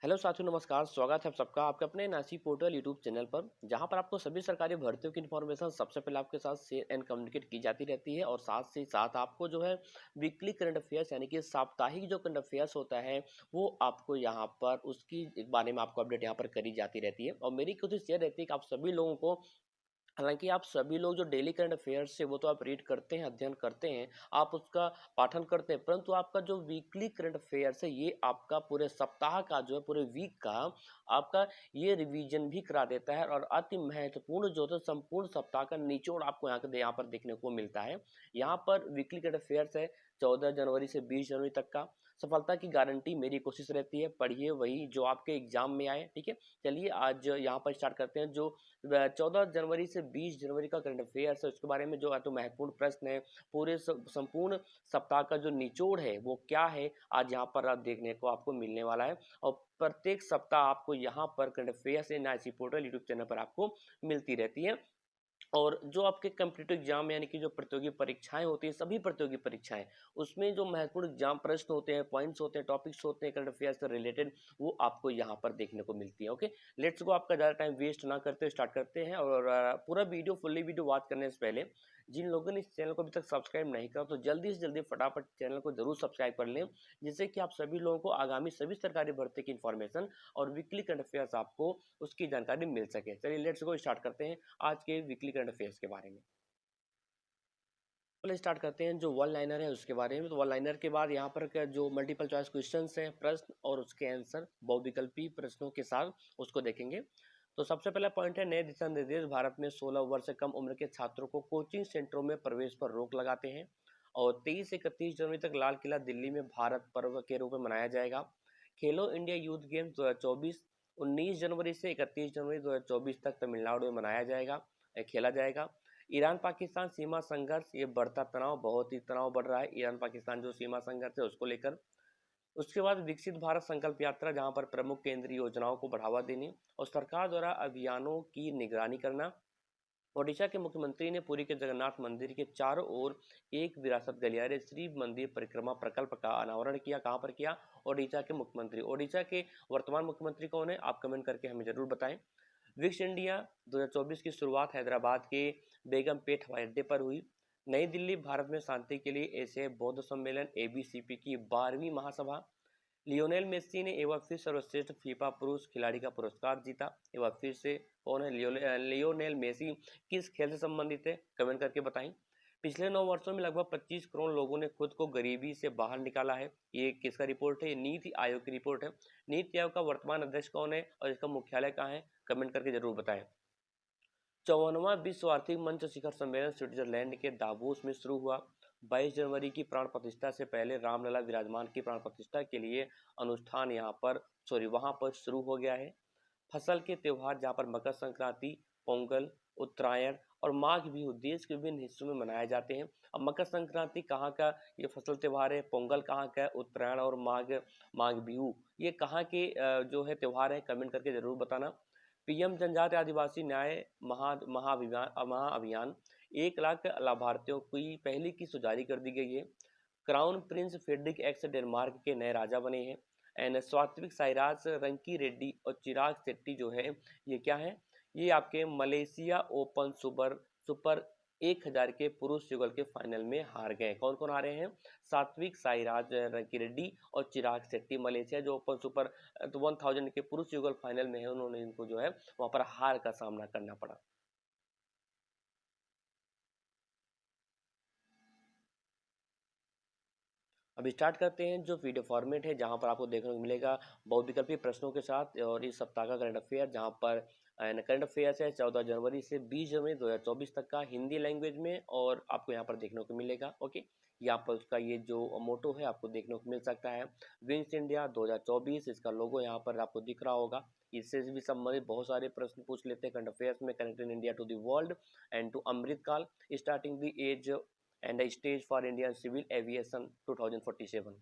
Hello साथियों, नमस्कार। स्वागत है आप सबका आपके अपने नासी पोर्टल यूट्यूब चैनल पर, जहां पर आपको सभी सरकारी भर्तियों की इन्फॉर्मेशन सबसे पहले आपके साथ शेयर एंड कम्युनिकेट की जाती रहती है। और साथ ही साथ आपको जो है वीकली करंट अफेयर्स यानी कि साप्ताहिक जो करंट अफेयर्स होता है वो आपको यहाँ पर उसकी बारे में आपको अपडेट यहाँ पर करी जाती रहती है। और मेरी कोशिश ये रहती है कि आप सभी लोगों को, हालाँकि आप सभी लोग जो डेली करंट अफ़ेयर्स है वो तो आप रीड करते हैं, अध्ययन करते हैं, आप उसका पाठन करते हैं, परंतु आपका जो वीकली करंट अफ़ेयर्स है ये आपका पूरे सप्ताह का जो है, पूरे वीक का आपका ये रिवीजन भी करा देता है। और अति महत्वपूर्ण जो है संपूर्ण सप्ताह का निचोड़ आपको यहाँ पर देखने को मिलता है। यहाँ पर वीकली करंट अफ़ेयर्स है 14 जनवरी से 20 जनवरी तक का। सफलता की गारंटी मेरी कोशिश रहती है, पढ़िए वही जो आपके एग्ज़ाम में आए, ठीक है? चलिए आज यहाँ पर स्टार्ट करते हैं। जो 14 जनवरी से 20 जनवरी का करंट अफेयर्स है उसके बारे में जो है तो महत्वपूर्ण प्रश्न है, पूरे संपूर्ण सप्ताह का जो निचोड़ है वो क्या है, आज यहाँ पर आप देखने को आपको मिलने वाला है। और प्रत्येक सप्ताह आपको यहाँ पर current affairs in IC portal YouTube channel पर आपको मिलती रहती है। और जो आपके कॉम्पिटिटिव एग्जाम यानी कि जो प्रतियोगी परीक्षाएं होती हैं, सभी प्रतियोगी परीक्षाएं, उसमें जो महत्वपूर्ण एग्जाम प्रश्न होते हैं, पॉइंट्स होते हैं, टॉपिक्स होते हैं करंट अफेयर्स से रिलेटेड, वो आपको यहाँ पर देखने को मिलती है। Okay, let's go. आपका ज़्यादा टाइम वेस्ट ना करते हुए स्टार्ट करते हैं। और पूरा वीडियो फुल्ली वीडियो वॉच करने से पहले जिन लोगों ने इस चैनल को अभी तक सब्सक्राइब नहीं करा तो जल्दी से जल्दी फटाफट चैनल को जरूर सब्सक्राइब कर लें, जिससे कि आप सभी लोगों को आगामी सभी सरकारी भर्ती की इन्फॉर्मेशन और वीकली करंट अफेयर्स आपको उसकी जानकारी मिल सके। चलिए लेट्स गो, स्टार्ट करते हैं आज के वीकली करंट अफेयर्स के बारे में। पहले स्टार्ट करते हैं जो वन लाइनर है उसके बारे में। तो वन लाइनर के बाद यहाँ पर जो मल्टीपल चॉइस क्वेश्चंस हैं, प्रश्न और उसके आंसर बहुविकल्पी प्रश्नों के साथ उसको देखेंगे। तो सबसे पहला पॉइंट है, नए दिशा निर्देश भारत में 16 वर्ष से कम उम्र के छात्रों को कोचिंग सेंटरों में प्रवेश पर रोक लगाते हैं। और 23 से 31 जनवरी तक लाल किला दिल्ली में भारत पर्व के रूप में मनाया जाएगा। खेलो इंडिया यूथ गेम्स 2024 19 जनवरी से 31 जनवरी 2024 तक तमिलनाडु में मनाया जाएगा, खेला जाएगा। ईरान पाकिस्तान सीमा संघर्ष, ये बढ़ता तनाव, बहुत ही तनाव बढ़ रहा है ईरान पाकिस्तान जो सीमा संघर्ष है उसको लेकर। उसके बाद विकसित भारत संकल्प यात्रा, जहां पर प्रमुख केंद्रीय योजनाओं को बढ़ावा देने और सरकार द्वारा अभियानों की निगरानी करना। ओडिशा के मुख्यमंत्री ने पुरी के जगन्नाथ मंदिर के चारों ओर एक विरासत गलियारे श्री मंदिर परिक्रमा प्रकल्प का अनावरण किया। कहां पर किया? ओडिशा के मुख्यमंत्री। ओडिशा के वर्तमान मुख्यमंत्री कौन है, आप कमेंट करके हमें जरूर बताएं। विक्स इंडिया 2024 की शुरुआत हैदराबाद के बेगमपेट हवाई अड्डे पर हुई। नई दिल्ली, भारत में शांति के लिए एशियाई बौद्ध सम्मेलन एबीसीपी की 12वीं महासभा। लियोनेल मेस्सी ने एक बार फिर सर्वश्रेष्ठ फीफा पुरुष खिलाड़ी का पुरस्कार जीता। एक बार फिर से कौन है लियोनेल मेसी? किस खेल से संबंधित है, कमेंट करके बताएं। पिछले 9 वर्षों में लगभग 25 करोड़ लोगों ने खुद को गरीबी से बाहर निकाला है। ये किसका रिपोर्ट है? ये नीति आयोग की रिपोर्ट है। नीति आयोग का वर्तमान अध्यक्ष कौन है और इसका मुख्यालय कहाँ है, कमेंट करके जरूर बताएं। 54वां विश्व आर्थिक मंच शिखर सम्मेलन स्विट्जरलैंड के दावोस में शुरू हुआ। 22 जनवरी की प्राण प्रतिष्ठा से पहले रामलला विराजमान की प्राण प्रतिष्ठा के लिए अनुष्ठान वहां पर शुरू हो गया है। फसल के त्योहार, जहां पर मकर संक्रांति, पोंगल, उत्तरायण और माघ बिहू देश के विभिन्न हिस्सों में मनाए जाते हैं। अब मकर संक्रांति कहाँ का ये फसल त्योहार है, पोंगल कहाँ का है, उत्तरायण और माघ माघ बिहू ये कहाँ के जो है त्योहार है, कमेंट करके जरूर बताना। पीएम जनजातीय आदिवासी न्याय महाअभियान 1 लाख लाभार्थियों की पहली किस्त जारी कर दी गई है। Crown Prince Frederick X Denmark के नए राजा बने हैं। एंड सात्विक साईराज, रंकी रेड्डी और चिराग शेट्टी जो है ये क्या है, ये आपके मलेशिया ओपन सुपर सुपर 1000 के पुरुष युगल के फाइनल में हार गए। कौन कौन हारे हैं? सात्विक साईराज, रंकी रेड्डी और चिराग शेट्टी। मलेशिया जो ओपन सुपर 1000 के पुरुष युगल फाइनल में है, उन्होंने इनको जो है वहां पर हार का सामना करना पड़ा। अब स्टार्ट करते हैं जो वीडियो फॉर्मेट है, जहां पर आपको देखने को मिलेगा बहुविकल्पी प्रश्नों के साथ और इस सप्ताह का करंट अफेयर, जहां पर करंट अफेयर्स है 14 जनवरी से 20 जनवरी 2024 तक का हिंदी लैंग्वेज में, और आपको यहाँ पर देखने को मिलेगा। ओके, यहाँ पर उसका ये जो मोटो है आपको देखने को मिल सकता है, विंग्स इंडिया 2024, इसका लोगो यहाँ पर आपको दिख रहा होगा। इससे भी संबंधित बहुत सारे प्रश्न पूछ लेते हैं करंट अफेयर्स में। Connecting India to the world and to Amrit Kaal, starting the edge and a stage for Indian civil aviation 2047।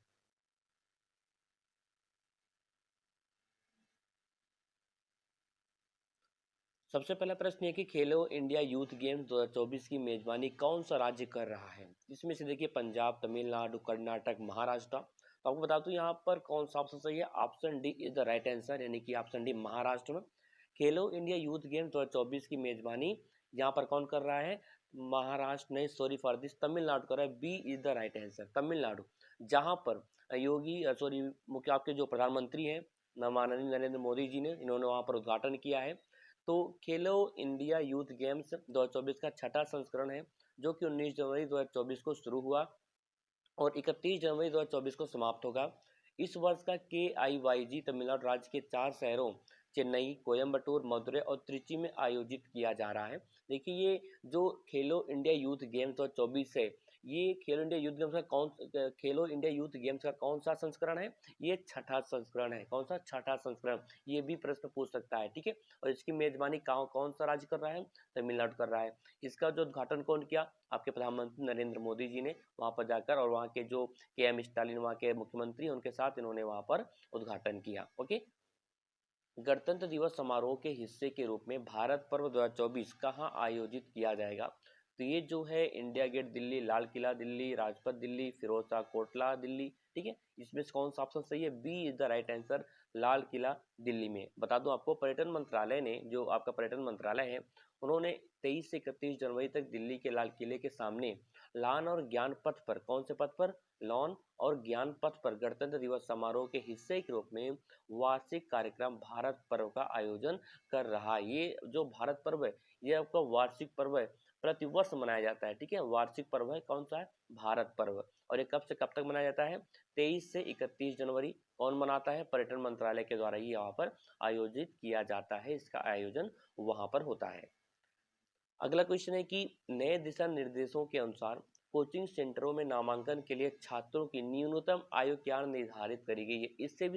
सबसे पहला प्रश्न ये कि खेलो इंडिया यूथ गेम्स 2024 की मेजबानी कौन सा राज्य कर रहा है? इसमें से देखिए पंजाब, तमिलनाडु, कर्नाटक, महाराष्ट्र। तो आपको बता दूं यहाँ पर कौन सा ऑप्शन सही है, option D is the right answer, यानी कि ऑप्शन डी महाराष्ट्र में खेलो इंडिया यूथ गेम 2024 की मेजबानी यहाँ पर कौन कर रहा है, महाराष्ट्र नहीं, सॉरी फॉर दिस, तमिलनाडु कर रहा है। B is the right answer, Tamil Nadu, जहां पर योगी सॉरी मुख्य आपके जो प्रधानमंत्री हैं माननीय नरेंद्र मोदी जी ने, इन्होंने वहां पर उद्घाटन किया है। तो खेलो इंडिया यूथ गेम्स 2024 का छठा संस्करण है, जो कि 19 जनवरी 2024 को शुरू हुआ और 31 जनवरी 2024 को समाप्त होगा। इस वर्ष का KIYG तमिलनाडु राज्य के 4 शहरों चेन्नई, कोयम्बटूर, मदुरै और त्रिची में आयोजित किया जा रहा है। देखिए ये जो खेलो इंडिया यूथ गेम्स 2024 है, ये खेलो इंडिया यूथ गेम्स का खेलो इंडिया यूथ गेम्स का कौन सा संस्करण है, ये छठा संस्करण है। कौन सा, छठा संस्करण, ये भी प्रश्न पूछ सकता है, ठीक है। और इसकी मेजबानी कौन सा राज्य कर रहा है, तमिलनाडु कर रहा है। इसका जो उद्घाटन कौन किया, आपके प्रधानमंत्री नरेंद्र मोदी जी ने वहां पर जाकर, और वहां के जो KM स्टालिन वहां के मुख्यमंत्री, उनके साथ इन्होंने वहां पर उद्घाटन किया। ओके, गणतंत्र दिवस समारोह के हिस्से के रूप में भारत पर्व 2024 कहाँ आयोजित किया जाएगा, तो ये जो है इंडिया गेट दिल्ली, लाल किला दिल्ली, राजपथ दिल्ली, फिरोज शाह कोटला दिल्ली, ठीक है। इसमें से कौन सा ऑप्शन सही है, B is the right answer, Lal Qila Delhi में। बता दूं आपको, पर्यटन मंत्रालय ने, जो आपका पर्यटन मंत्रालय है, उन्होंने 23 से 31 जनवरी तक दिल्ली के लाल किले के सामने लॉन और ज्ञान पथ पर, कौन से पथ पर, लॉन और ज्ञान पथ पर गणतंत्र दिवस समारोह के हिस्से के रूप में वार्षिक कार्यक्रम भारत पर्व का आयोजन कर रहा है। ये जो भारत पर्व है, ये आपका वार्षिक पर्व है, प्रतिवर्ष मनाया जाता है, ठीक है। वार्षिक पर्व है, कौन सा है, भारत पर्व। और ये कब से कब तक मनाया जाता है, 23 से 31 जनवरी। कौन मनाता है, पर्यटन मंत्रालय के द्वारा ही यहाँ पर आयोजित किया जाता है, इसका आयोजन वहां पर होता है। अगला क्वेश्चन है कि नए दिशा निर्देशों के अनुसार कोचिंग सेंटरों में नामांकन के लिए छात्रों की न्यूनतम आयु क्या निर्धारित करी गई है। इससे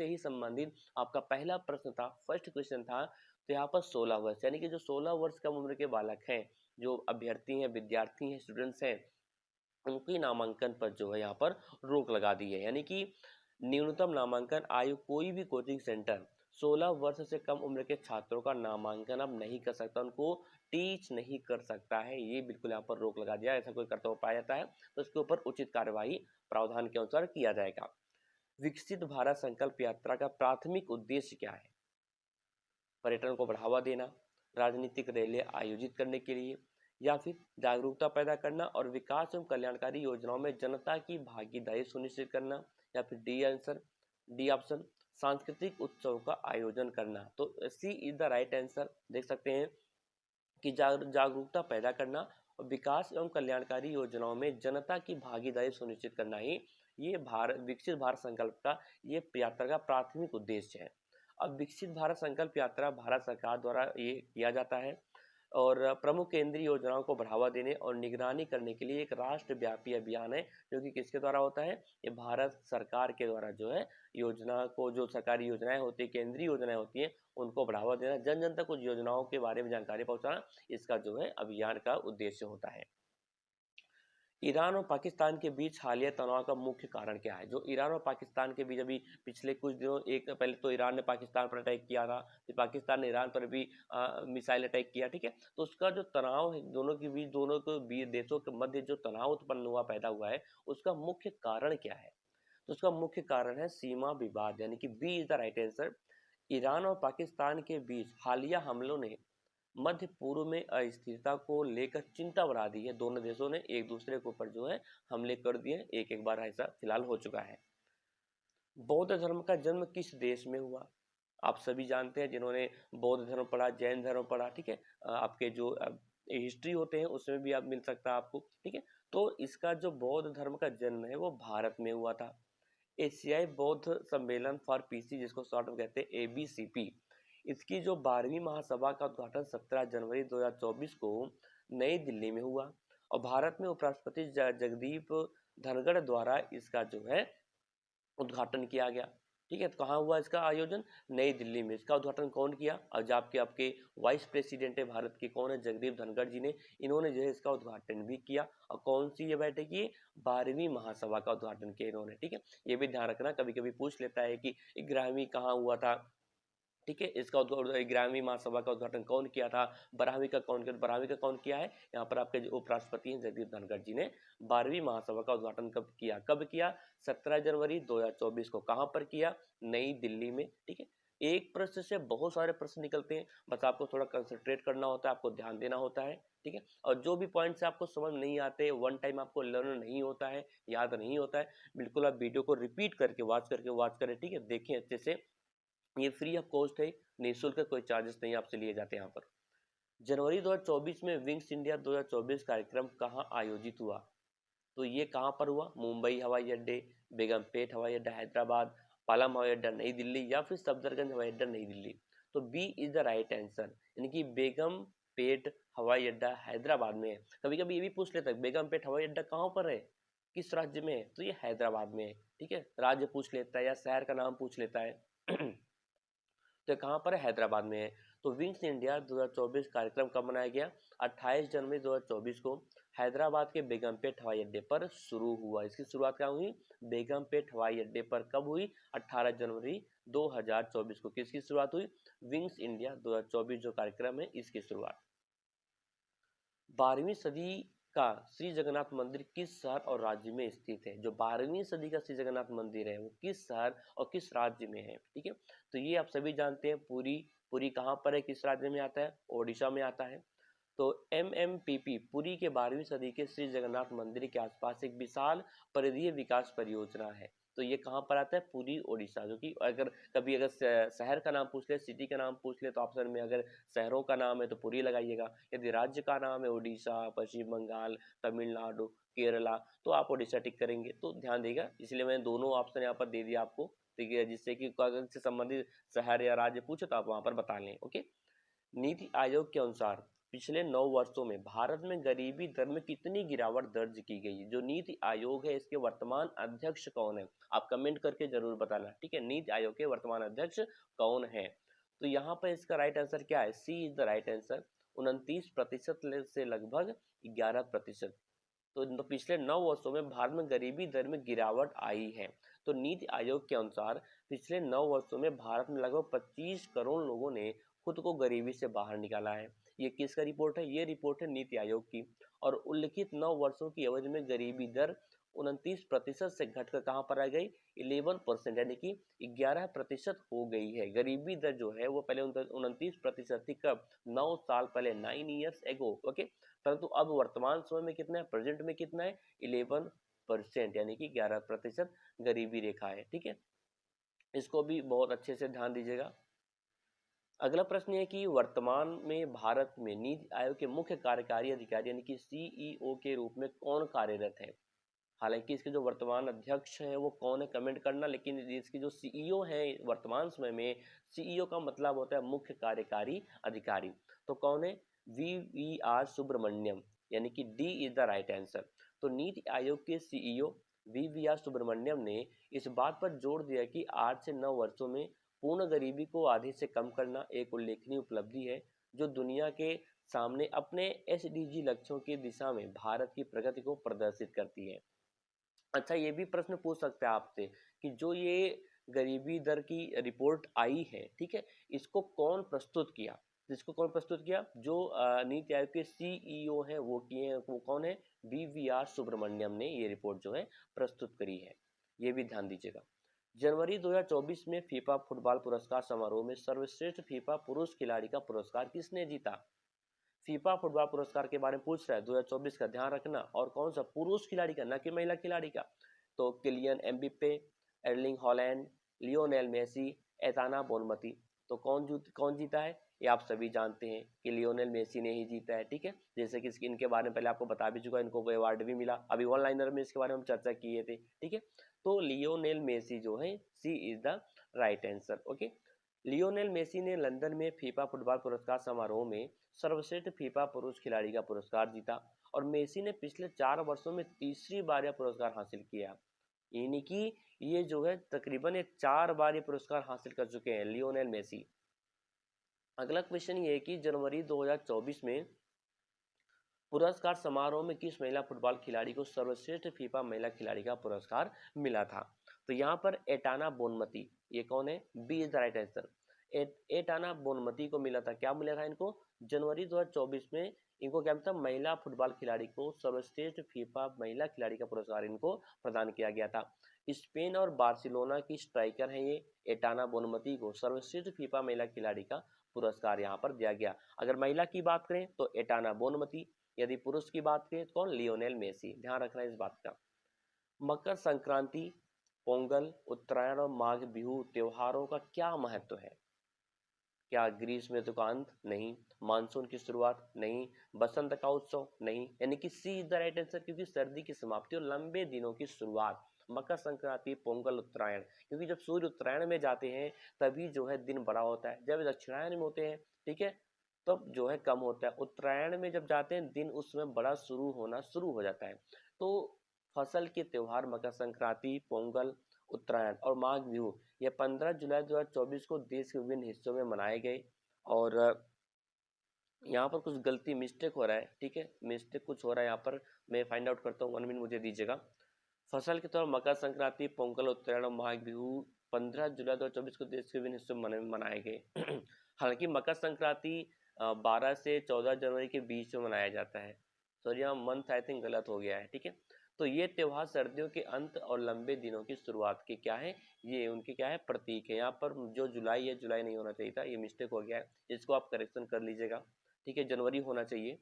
ही संबंधित आपका पहला प्रश्न था, फर्स्ट क्वेश्चन था। तो यहाँ पर 16 वर्ष, यानी कि जो 16 वर्ष कम उम्र के बालक हैं, जो अभ्यर्थी हैं, विद्यार्थी हैं, स्टूडेंट्स हैं, उनकी नामांकन पर जो है यहाँ पर रोक लगा दी है। यानी कि न्यूनतम नामांकन आयु, कोई भी कोचिंग सेंटर 16 वर्ष से कम उम्र के छात्रों का नामांकन अब नहीं कर सकता, उनको टीच नहीं कर सकता है, ये बिल्कुल यहाँ पर रोक लगा दिया। ऐसा कोई करता हुआ पाया जाता है तो उसके ऊपर उचित कार्यवाही प्रावधान के अनुसार किया जाएगा। विकसित भारत संकल्प यात्रा का प्राथमिक उद्देश्य क्या है, पर्यटन को बढ़ावा देना, राजनीतिक रैली आयोजित करने के लिए, या फिर जागरूकता पैदा करना और विकास एवं कल्याणकारी योजनाओं में जनता की भागीदारी सुनिश्चित करना, या फिर डी ऑप्शन सांस्कृतिक उत्सव का आयोजन करना। तो C is the right answer. देख सकते हैं कि जागरूकता पैदा करना और विकास एवं कल्याणकारी योजनाओं में जनता की भागीदारी सुनिश्चित करना ही ये विकसित भारत संकल्प का, ये यात्रा का प्राथमिक उद्देश्य है। अब विकसित भारत संकल्प यात्रा भारत सरकार द्वारा ये किया जाता है और प्रमुख केंद्रीय योजनाओं को बढ़ावा देने और निगरानी करने के लिए एक राष्ट्रव्यापी अभियान है, जो कि किसके द्वारा होता है, ये भारत सरकार के द्वारा जो है योजना को, जो सरकारी योजनाएं होती है, केंद्रीय योजनाएं होती हैं, उनको बढ़ावा देना, जन जन तक उस योजनाओं के बारे में जानकारी पहुंचाना, इसका जो है अभियान का उद्देश्य होता है। ईरान और पाकिस्तान के बीच हालिया तनाव का मुख्य कारण क्या है। जो ईरान और पाकिस्तान के बीच अभी पिछले कुछ दिनों, एक पहले तो ईरान ने पाकिस्तान पर अटैक किया था, फिर पाकिस्तान ने ईरान पर भी मिसाइल अटैक किया, ठीक है। तो उसका जो तनाव है दोनों के बीच, दोनों के बीच देशों के मध्य जो तनाव उत्पन्न हुआ, पैदा हुआ है, उसका मुख्य कारण क्या है, तो उसका मुख्य कारण है सीमा विवाद, यानी कि B is the right answer. Iran और पाकिस्तान के बीच हालिया हमलों ने मध्य पूर्व में अस्थिरता को लेकर चिंता बढ़ा दी है। दोनों देशों ने एक दूसरे के ऊपर जो है हमले कर दिए, एक एक बार ऐसा फिलहाल हो चुका है। बौद्ध धर्म का जन्म किस देश में हुआ, आप सभी जानते हैं जिन्होंने बौद्ध धर्म पढ़ा, जैन धर्म पढ़ा, ठीक है। आपके जो हिस्ट्री होते हैं उसमें भी आप मिल सकता है आपको, ठीक है। तो इसका जो बौद्ध धर्म का जन्म है वो भारत में हुआ था। एशियाई बौद्ध सम्मेलन फॉर पीसी, जिसको शॉर्ट में कहते हैं ABCP, इसकी जो 12वीं महासभा का उद्घाटन 17 जनवरी 2024 को नई दिल्ली में हुआ और भारत में उपराष्ट्रपति जगदीप धनखड़ द्वारा इसका जो है उद्घाटन किया गया, ठीक है। तो कहाँ हुआ इसका आयोजन, नई दिल्ली में। इसका उद्घाटन कौन किया, और जो आपके वाइस प्रेसिडेंट है भारत के, कौन है, जगदीप धनखड़ जी ने, इन्होंने जो है इसका उद्घाटन भी किया। और कौन सी ये बैठक, ये 12वीं महासभा का उद्घाटन किया इन्होंने, ठीक है। ये भी ध्यान रखना, कभी कभी पूछ लेता है कि 11वीं कहाँ हुआ था, ठीक है। इसका 11वीं महासभा का उद्घाटन कौन किया था? 12वीं का कौन किया? 12वीं का कौन किया है? यहाँ पर आपके जो उपराष्ट्रपति हैं जगदीप धनखड़ जी ने 12वीं महासभा का उद्घाटन कब किया? 17 जनवरी 2024 को। कहाँ पर किया? नई दिल्ली में। ठीक है। एक प्रश्न से बहुत सारे प्रश्न निकलते हैं, बस आपको थोड़ा कंसंट्रेट करना होता है, आपको ध्यान देना होता है। ठीक है। और जो भी पॉइंट्स आपको समझ नहीं आते, वन टाइम आपको लर्न नहीं होता है, याद नहीं होता है, बिल्कुल आप वीडियो को रिपीट करके वॉच करें। ठीक है। देखें अच्छे से। ये फ्री ऑफ कॉस्ट है, निःशुल्क, कोई चार्जेस नहीं आपसे लिए जाते यहाँ पर। जनवरी 2024 में विंग्स इंडिया 2024 कार्यक्रम कहाँ आयोजित हुआ? तो ये कहाँ पर हुआ? मुंबई हवाई अड्डे, बेगमपेट हवाई अड्डा हैदराबाद, पालम हवाई अड्डा नई दिल्ली, या फिर सफदरगंज हवाई अड्डा नई दिल्ली। तो B is the right answer, यानी कि बेगम पेट हवाई अड्डा हैदराबाद में है। कभी कभी ये भी पूछ लेता है बेगम पेट हवाई अड्डा कहाँ पर है, किस राज्य में है? तो ये हैदराबाद में है। ठीक है। राज्य पूछ लेता है या शहर का नाम पूछ लेता है। तो कहाँ पर है? हैदराबाद में है। तो विंग्स इंडिया 2024 कार्यक्रम कब मनाया गया? 28 जनवरी 2024 को हैदराबाद के बेगमपेट हवाई अड्डे पर शुरू हुआ। इसकी शुरुआत कहाँ हुई? बेगमपेट हवाई अड्डे पर। कब हुई? 18 जनवरी 2024 को किसकी शुरुआत हुई? विंग्स इंडिया 2024 जो कार्यक्रम है इसकी शुरुआत। 12वीं सदी का श्री जगन्नाथ मंदिर किस शहर और राज्य में स्थित है? जो 12वीं सदी का श्री जगन्नाथ मंदिर है वो किस शहर और किस राज्य में है? ठीक है। तो ये आप सभी जानते हैं, पुरी कहाँ पर है, किस राज्य में आता है? ओडिशा में आता है। तो MMPP पुरी के 12वीं सदी के श्री जगन्नाथ मंदिर के आसपास एक विशाल परिधीय विकास परियोजना है। तो ये कहाँ पर आता है? पुरी ओडिशा। जो कि अगर शहर का नाम पूछ ले, सिटी का नाम पूछ ले, तो ऑप्शन में अगर शहरों का नाम है तो पुरी लगाइएगा। यदि राज्य का नाम है ओडिशा, पश्चिम बंगाल, तमिलनाडु, केरला, तो आप ओडिशा टिक करेंगे। तो ध्यान देगा, इसलिए मैंने दोनों ऑप्शन यहाँ पर दे दिया आपको। ठीक है। जिससे कि अगर से संबंधित शहर या राज्य पूछे तो आप वहां पर बता लें। ओके। नीति आयोग के अनुसार पिछले 9 वर्षों में भारत में गरीबी दर में कितनी गिरावट दर्ज की गई है? जो नीति आयोग है इसके वर्तमान अध्यक्ष कौन है? आप कमेंट करके जरूर बताना। ठीक है। नीति आयोग के वर्तमान अध्यक्ष कौन है? तो यहाँ पर इसका राइट आंसर क्या है? C is the right answer. 29% से लगभग 11%। तो पिछले 9 वर्षों में भारत में गरीबी दर में गिरावट आई है। तो नीति आयोग के अनुसार पिछले 9 वर्षों में भारत में लगभग 25 करोड़ लोगों ने खुद को गरीबी से बाहर निकाला है। ये किसका रिपोर्ट है? ये रिपोर्ट है नीति आयोग की। और उल्लिखित 9 वर्षों की अवधि में गरीबी दर 29% से घटकर कहाँ पर आ गई? 11%, यानी कि 11% हो गई है। गरीबी दर जो है वो पहले 29% थी। कब? 9 साल पहले, 9 ईयर्स एगो। ओके। परंतु अब वर्तमान समय में कितना है? प्रेजेंट में कितना है? 11%, यानी कि 11% गरीबी रेखा है। ठीक है। इसको भी बहुत अच्छे से ध्यान दीजिएगा। अगला प्रश्न है कि वर्तमान में भारत में नीति आयोग के मुख्य कार्यकारी अधिकारी यानी कि CEO के रूप में कौन कार्यरत है? हालांकि इसके जो वर्तमान अध्यक्ष हैं वो कौन है कमेंट करना, लेकिन इसकी जो CEO है वर्तमान समय में, CEO का मतलब होता है मुख्य कार्यकारी अधिकारी। तो कौन है? VVR सुब्रमण्यम, यानी कि D is the right answer. तो नीति आयोग के CEO VVR सुब्रमण्यम ने इस बात पर जोर दिया कि 8 से 9 वर्षों में पूर्ण गरीबी को आधे से कम करना एक उल्लेखनीय उपलब्धि है जो दुनिया के सामने अपने SDG लक्ष्यों की दिशा में भारत की प्रगति को प्रदर्शित करती है। अच्छा, ये भी प्रश्न पूछ सकते हैं आपसे कि जो ये गरीबी दर की रिपोर्ट आई है, ठीक है, इसको कौन प्रस्तुत किया? जो नीति आयोग के CEO हैं वो किए हैं। वो कौन है? VVR सुब्रमण्यम ने ये रिपोर्ट जो है प्रस्तुत करी है। ये भी ध्यान दीजिएगा। जनवरी 2024 में फीफा फुटबॉल पुरस्कार समारोह में सर्वश्रेष्ठ फीफा पुरुष खिलाड़ी का पुरस्कार किसने जीता? फीफा फुटबॉल पुरस्कार के बारे में पूछ रहा है 2024 का, ध्यान रखना। और कौन सा? पुरुष खिलाड़ी का, ना कि महिला खिलाड़ी का। तो Kylian Mbappe, Erling Haaland, Lionel Messi, Aitana Bonmati. तो कौन जीता है? ये आप सभी जानते हैं कि लियोनेल मेसी ने ही जीता है। ठीक है। जैसे कि इनके बारे में पहले आपको बता भी चुका, इनको कोई अवार्ड भी मिला। अभी वन लाइनर में इसके बारे में हम चर्चा किए थे। ठीक है। तो लियोनेल मेसी जो है, C is the right answer. Okay. Lionel Messi ने लंदन में फीफा फुटबॉल पुरस्कार समारोह में सर्वश्रेष्ठ फीफा पुरुष खिलाड़ी का पुरस्कार जीता। और मेसी ने पिछले 4 वर्षों में तीसरी बार यह पुरस्कार हासिल किया। यानी कि ये जो है तकरीबन 4 बार ये पुरस्कार हासिल कर चुके हैं लियोनेल मेसी। अगला क्वेश्चन ये है कि जनवरी 2024 में पुरस्कार समारोह में किस महिला फुटबॉल खिलाड़ी को सर्वश्रेष्ठ फीफा महिला खिलाड़ी का पुरस्कार मिला था? तो यहाँ पर एटाना बोनमती, ये कौन है? B is the right answer. Aitana Bonmati को मिला था। क्या मिला था इनको? जनवरी 2024 में इनको क्या मिला था? महिला फुटबॉल खिलाड़ी को सर्वश्रेष्ठ फीफा महिला खिलाड़ी का पुरस्कार इनको प्रदान किया गया था। स्पेन और बार्सिलोना की स्ट्राइकर है ये एटाना बोनमती को सर्वश्रेष्ठ फीफा महिला खिलाड़ी का पुरस्कार यहाँ पर दिया गया। अगर महिला की बात करें तो एटाना बोनमती, यदि पुरुष की बात करें तो कौन? Lionel Messi. ध्यान रखना इस बात का। मकर संक्रांति, पोंगल, उत्तरायण और माघ बिहू त्योहारों का क्या महत्व है? क्या ग्रीष्म ऋतु का अंत? नहीं। मानसून की शुरुआत? नहीं। बसंत का उत्सव? नहीं। यानी कि सी इज द राइट आंसर, क्योंकि सर्दी की समाप्ति और लंबे दिनों की शुरुआत। मकर संक्रांति, पोंगल, उत्तरायण, क्योंकि जब सूर्य उत्तरायण में जाते हैं तभी जो है दिन बड़ा होता है। जब दक्षिणायन में होते हैं, ठीक है, तब जो है कम होता है। उत्तरायण में जब जाते हैं दिन उसमें बड़ा शुरू हो जाता है। तो फसल के त्योहार मकर संक्रांति, पोंगल, उत्तरायण और माघ बिहू ये 15 जुलाई 2024 को देश के विभिन्न हिस्सों में मनाए गए। और यहाँ पर कुछ गलती मिस्टेक हो रहा है, ठीक है, मिस्टेक कुछ हो रहा है यहाँ पर, मैं फाइंड आउट करता हूँ, 1 मिनट मुझे दीजिएगा। फसल के तौर मकर संक्रांति, पोंगल, उत्तरायण और माघ बिहू 15 जुलाई 2024 को देश के विभिन्न हिस्सों में मनाए गए। हालांकि मकर संक्रांति 12 से 14 जनवरी के बीच में मनाया जाता है। सॉरी, यहाँ मंथ आई थिंक गलत हो गया है, ठीक है। तो ये त्योहार सर्दियों के अंत और लंबे दिनों की शुरुआत के क्या है, ये उनके क्या है, प्रतीक है। यहाँ पर जो जुलाई है, जुलाई नहीं होना चाहिए था, ये मिस्टेक हो गया है, इसको आप करेक्शन कर लीजिएगा, ठीक है, जनवरी होना चाहिए।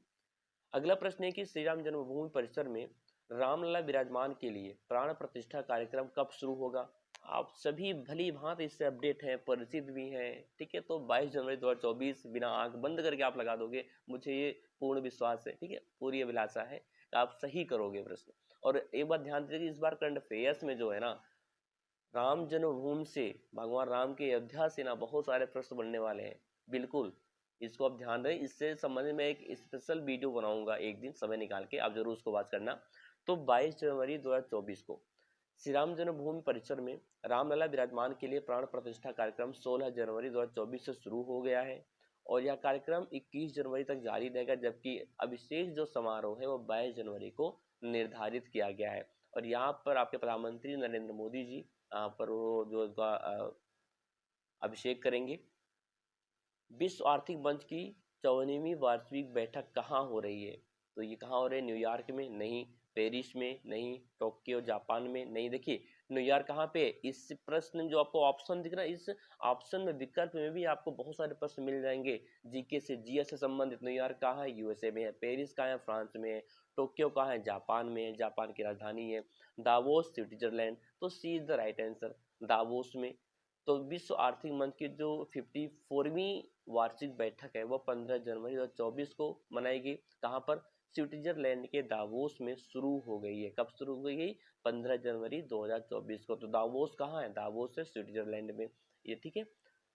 अगला प्रश्न है कि श्री राम जन्मभूमि परिसर में रामलला विराजमान के लिए प्राण प्रतिष्ठा कार्यक्रम कब शुरू होगा? आप सभी भली भांति इससे अपडेट हैं, परिचित भी हैं, ठीक है। तो 22 जनवरी 2024 बिना आंख बंद करके आप लगा दोगे, मुझे ये पूर्ण विश्वास है, ठीक है, पूरी अभिलाषा है कि आप सही करोगे प्रश्न। और एक बात ध्यान दीजिए, इस बार करंट अफेयर्स में जो है ना, राम जन्मभूमि से, भगवान राम के अयोध्या से ना बहुत सारे प्रश्न बनने वाले हैं, बिल्कुल इसको आप ध्यान दें। इससे संबंधित मैं एक स्पेशल वीडियो बनाऊंगा एक दिन समय निकाल के, आप जरूर उसको वॉच करना। तो 22 जनवरी 2024 को श्री राम जन्मभूमि परिसर में रामलला विराजमान के लिए प्राण प्रतिष्ठा कार्यक्रम 16 जनवरी 2024 से शुरू हो गया है और यह कार्यक्रम 21 जनवरी तक जारी रहेगा, जबकि अभिषेक जो समारोह है वो 22 जनवरी को निर्धारित किया गया है। और यहाँ पर आपके प्रधानमंत्री नरेंद्र मोदी जी यहाँ पर वो जो अभिषेक करेंगे। विश्व आर्थिक मंच की 54वीं वार्षिक बैठक कहाँ हो रही है? तो ये कहाँ हो रही है? न्यूयॉर्क में? नहीं। पेरिस में? नहीं। टोक्यो जापान में? नहीं। देखिए न्यूयॉर्क कहाँ पे? इस प्रश्न जो आपको ऑप्शन दिख रहा है, इस ऑप्शन में विकल्प में भी आपको बहुत सारे प्रश्न मिल जाएंगे जीके से, जीएस से संबंधित। न्यूयॉर्क कहाँ है? यूएसए में है। पेरिस कहाँ है? फ्रांस में है। टोक्यो कहाँ है? जापान में है, जापान की राजधानी है। Davos Switzerland. तो C is the right answer, Davos में। तो विश्व आर्थिक मंच की जो 54वीं वार्षिक बैठक है वो 15 जनवरी 2024 को मनाएगी। कहाँ पर? स्विट्जरलैंड के दावोस में शुरू हो गई है। कब शुरू हो गई? 15 जनवरी 2024 को। तो दावोस कहाँ है? दावोस है स्विट्जरलैंड में, ये ठीक है।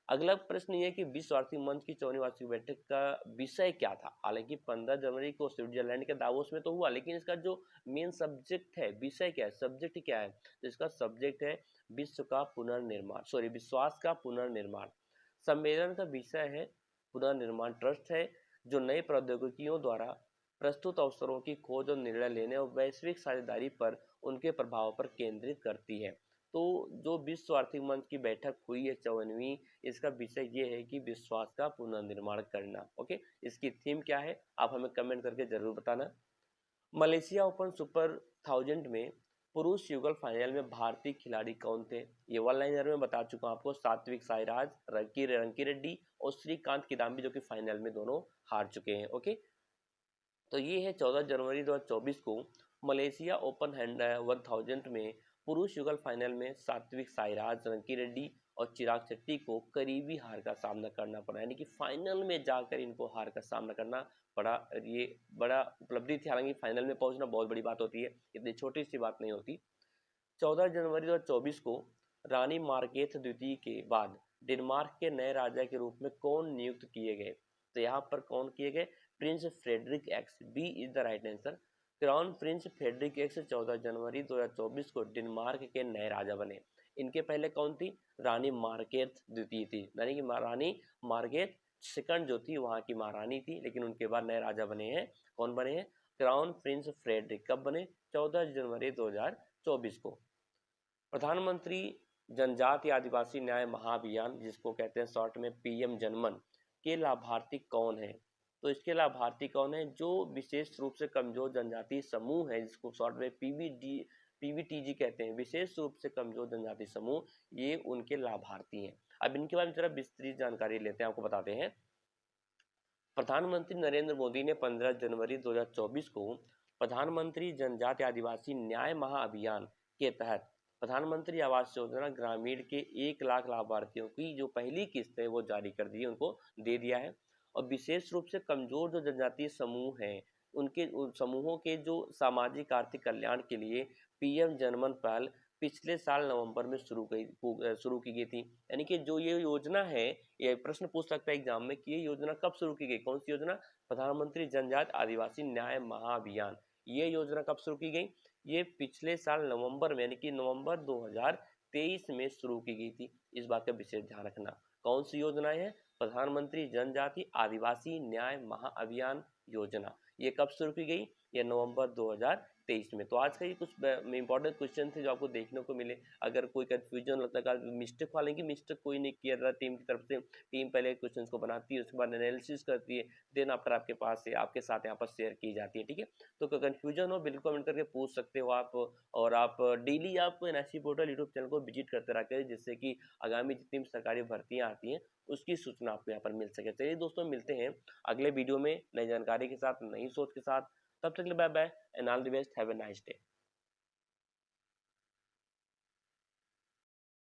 अगला प्रश्न ये कि विश्व आर्थिक मंच की 54वीं वार्षिक बैठक का विषय क्या था? हालांकि 15 जनवरी को स्विट्जरलैंड के दावोस में तो हुआ, लेकिन इसका जो मेन सब्जेक्ट है, विषय क्या है, सब्जेक्ट क्या है? तो इसका सब्जेक्ट है विश्व का पुनर्निर्माण, सॉरी विश्वास का पुनर्निर्माण। सम्मेलन का विषय है पुनर्निर्माण ट्रस्ट है, जो नई प्रौद्योगिकियों द्वारा प्रस्तुत अवसरों की खोज और निर्णय लेने और वैश्विक साझेदारी पर उनके प्रभाव पर केंद्रित करती है। तो जो विश्व आर्थिक मंच की बैठक हुई है 54वीं, इसका विषय ये है कि विश्वास का पुनर्निर्माण करना। ओके, इसकी थीम क्या है आप हमें कमेंट करके जरूर बताना। मलेशिया ओपन सुपर 1000 में पुरुष युगल फाइनल में भारतीय खिलाड़ी कौन थे? ये वन लाइनर में बता चुका हूं आपको, सात्विक साईराज, रंकी रेड्डी और श्रीकांत किदाम्बी, जो कि फाइनल में दोनों हार चुके हैं। ओके, तो ये है 14 जनवरी 2024 को मलेशिया ओपन 1000 में पुरुष युगल फाइनल में सात्विक साईराज, रंकी रेड्डी और चिराग शेट्टी को करीबी हार का सामना करना पड़ा, यानी कि फाइनल में जाकर इनको हार का सामना करना पड़ा। ये बड़ा उपलब्धि थी, हालांकि फाइनल में पहुंचना बहुत बड़ी बात होती है, इतनी छोटी सी बात नहीं होती। 14 जनवरी 2024 को रानी मार्ग्रेट द्वितीय के बाद डेनमार्क के नए राजा के रूप में कौन नियुक्त किए गए? तो यहाँ पर कौन किए गए? Prince Frederick X, B is the right answer. Crown Prince Frederick X 14 जनवरी 2024 को डेनमार्क के नए राजा बने। इनके पहले कौन थी? रानी मार्ग्रेट द्वितीय थी, यानी कि रानी मार्ग्रेट सेकंड जो थी वहां की महारानी थी, लेकिन उनके बाद नए राजा बने हैं। कौन बने हैं? Crown Prince Frederick. कब बने? 14 जनवरी 2024 को। प्रधानमंत्री जनजाति आदिवासी न्याय महाअभियान, जिसको कहते हैं शॉर्ट में पीएम जनमन, के लाभार्थी कौन है? तो इसके लाभार्थी कौन है? जो विशेष रूप से कमजोर जनजाति समूह है, जिसको शॉर्ट में पीवीटीजी कहते हैं, विशेष रूप से कमजोर जनजाति समूह, ये उनके लाभार्थी हैं। अब इनके बारे में जरा विस्तृत जानकारी लेते हैं, आपको बताते हैं। प्रधानमंत्री नरेंद्र मोदी ने 15 जनवरी 2024 को प्रधानमंत्री जनजाति आदिवासी न्याय महाअभियान के तहत प्रधानमंत्री आवास योजना ग्रामीण के 1 लाख लाभार्थियों की जो पहली किस्त है वो जारी कर दी है, उनको दे दिया है। और विशेष रूप से कमजोर जो जनजातीय समूह हैं, उनके समूहों के जो सामाजिक आर्थिक कल्याण के लिए पीएम जनमन पहल पिछले साल नवंबर में शुरू की गई थी। यानी कि जो ये योजना है, ये प्रश्न पूछ सकता है एग्जाम में कि ये योजना कब शुरू की गई, कौन सी योजना? प्रधानमंत्री जनजाति आदिवासी न्याय महाअभियान। ये योजना कब शुरू की गई? ये पिछले साल नवंबर में, यानी कि नवंबर 2023 में शुरू की गई थी। इस बात का विशेष ध्यान रखना। कौन सी योजनाएं हैं? प्रधानमंत्री जनजाति आदिवासी न्याय महाअभियान योजना। ये कब शुरू की गई? ये नवंबर 2023 में। तो आज का ये कुछ इंपॉर्टेंट क्वेश्चन थे जो आपको देखने को मिले। अगर कोई कंफ्यूजन लगता है, मिस्टेक, हालांकि मिस्टेक कोई नहीं किया था टीम की तरफ से। टीम पहले क्वेश्चन को बनाती है, उसके बाद एनालिसिस करती है, देन आफ्टर आपके पास से आपके साथ यहाँ पर शेयर की जाती है। ठीक है, तो कोई कंफ्यूजन हो बिल्कुल कमेंट करके पूछ सकते हो आप। और आप डेली आप एनआईसी पोर्टल यूट्यूब चैनल को विजिट करते रहा करें, जिससे कि आगामी जितनी भी सरकारी भर्तियाँ आती हैं उसकी सूचना आपको यहाँ पर मिल सके। चलिए दोस्तों, मिलते हैं अगले वीडियो में नई जानकारी के साथ, नई सोच के साथ। तब तक के लिए bye bye and all the best, have a nice day.